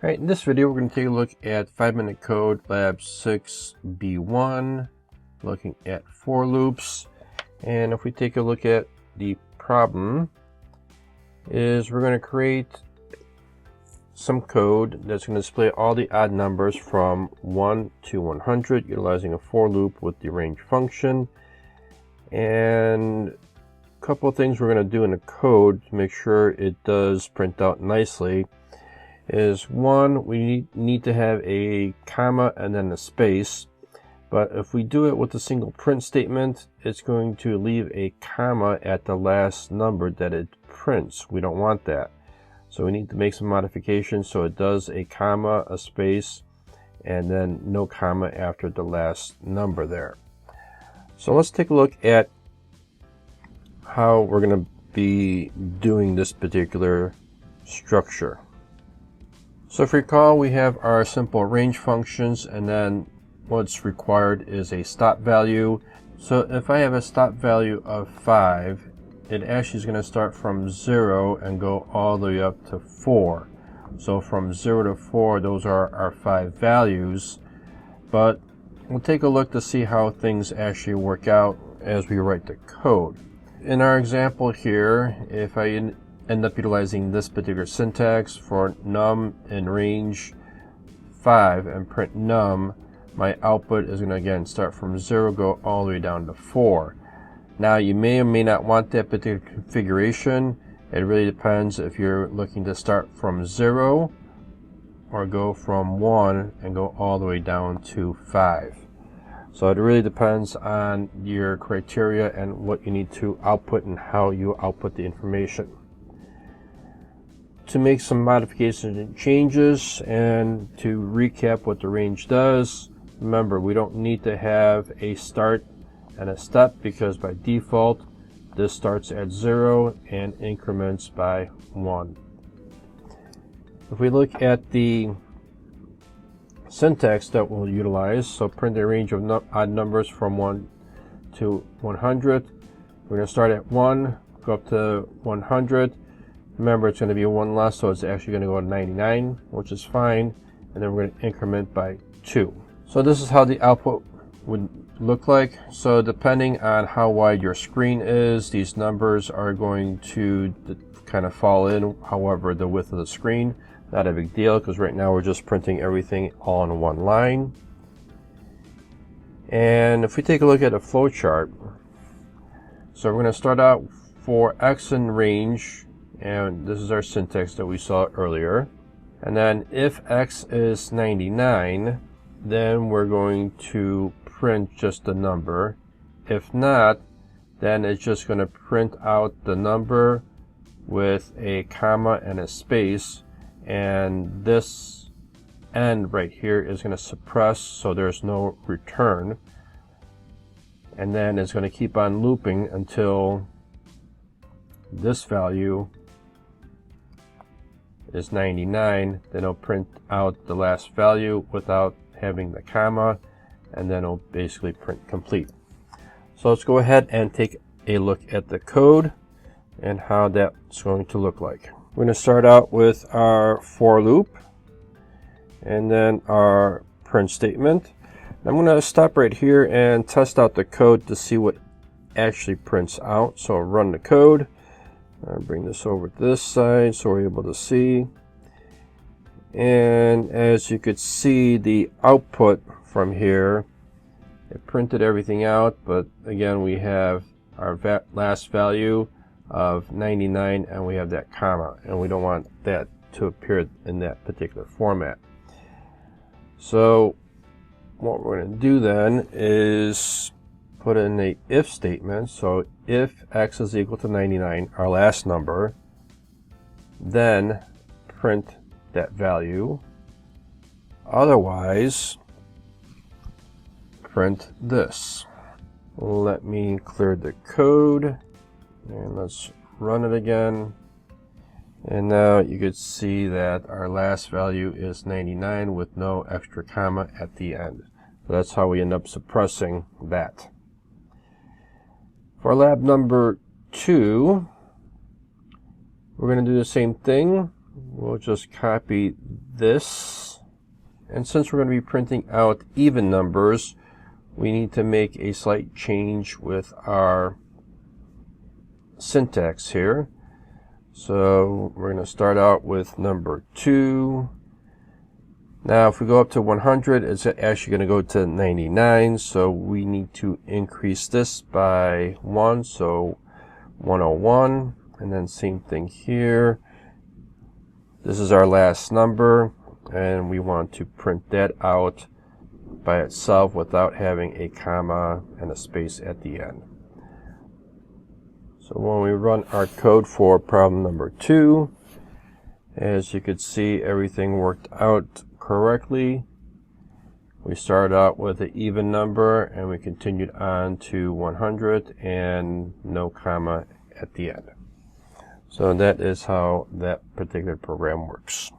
Alright, in this video we're going to take a look at 5-minute code lab 6b1, looking at for loops. And if we take a look at the problem, is we're going to create some code that's going to display all the odd numbers from 1 to 100 utilizing a for loop with the range function. And a couple of things we're going to do in the code to make sure it does print out nicely is, one, we need to have a comma and then a space, but if we do it with a single print statement, it's going to leave a comma at the last number that it prints. We don't want that, so we need to make some modifications so it does a comma, a space, and then no comma after the last number there. So let's take a look at how we're going to be doing this particular structure. So if you recall, we have our simple range functions, and then what's required is a stop value. So if I have a stop value of 5, it actually is going to start from 0 and go all the way up to 4. So from 0 to 4, those are our 5 values. But we'll take a look to see how things actually work out as we write the code. In our example here, if I end up utilizing this particular syntax for num in range 5 and print num, my output is going to again start from 0, go all the way down to 4. Now you may or may not want that particular configuration. It really depends if you're looking to start from 0 or go from 1 and go all the way down to 5. So it really depends on your criteria and what you need to output and how you output the information. To make some modifications and changes and to recap what the range does, remember we don't need to have a start and a step because by default this starts at 0 and increments by 1. If we look at the syntax that we'll utilize, so print a range of odd numbers from 1 to 100. We're going to start at 1, go up to 100. Remember, it's going to be 1 less, so it's actually going to go to 99, which is fine. And then we're going to increment by 2. So this is how the output would look like. So depending on how wide your screen is, these numbers are going to kind of fall in. However, the width of the screen, not a big deal, because right now we're just printing everything all in one line. And if we take a look at a flow chart, so we're going to start out for x in range, and this is our syntax that we saw earlier. And then if x is 99, then we're going to print just the number. If not, then it's just going to print out the number with a comma and a space, and this end right here is going to suppress so there's no return, and then it's going to keep on looping until this value is 99. Then it'll print out the last value without having the comma, and then it'll basically print complete. So let's go ahead and take a look at the code and how that's going to look like. We're going to start out with our for loop and then our print statement. I'm going to stop right here and test out the code to see what actually prints out. So I'll run the code. I'll bring this over to this side so we're able to see. And as you could see, the output from here, it printed everything out, but again we have our last value of 99 and we have that comma, and we don't want that to appear in that particular format. So what we're going to do then is put in a if statement. So if x is equal to 99, our last number, then print that value. Otherwise, print this. Let me clear the code and let's run it again. And now you could see that our last value is 99 with no extra comma at the end. So that's how we end up suppressing that. For lab number 2, we're going to do the same thing. we'll just copy this. And since we're going to be printing out even numbers, we need to make a slight change with our syntax here. So we're going to start out with number 2. Now if we go up to 100, it's actually going to go to 99, so we need to increase this by 1, so 101, and then same thing here. This is our last number, and we want to print that out by itself without having a comma and a space at the end. So when we run our code for problem number 2, as you can see, everything worked out correctly. We started out with an even number and we continued on to 100 and no comma at the end. So that is how that particular program works.